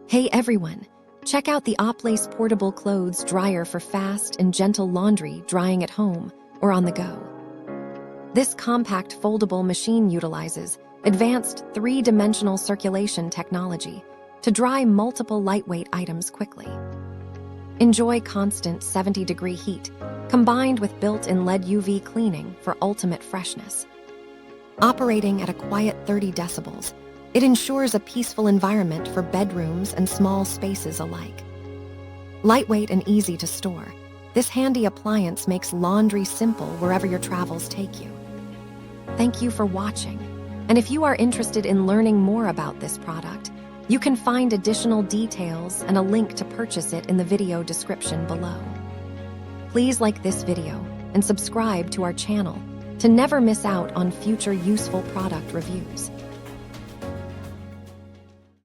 Hey everyone, check out the Oplace Portable Clothes Dryer for fast and gentle laundry drying at home or on the go. This compact foldable machine utilizes advanced three-dimensional circulation technology to dry multiple lightweight items quickly. Enjoy constant 70-degree heat combined with built-in LED UV cleaning for ultimate freshness. Operating at a quiet 30 decibels, it ensures a peaceful environment for bedrooms and small spaces alike. Lightweight and easy to store, this handy appliance makes laundry simple wherever your travels take you. Thank you for watching, and if you are interested in learning more about this product, you can find additional details and a link to purchase it in the video description below. Please like this video and subscribe to our channel to never miss out on future useful product reviews.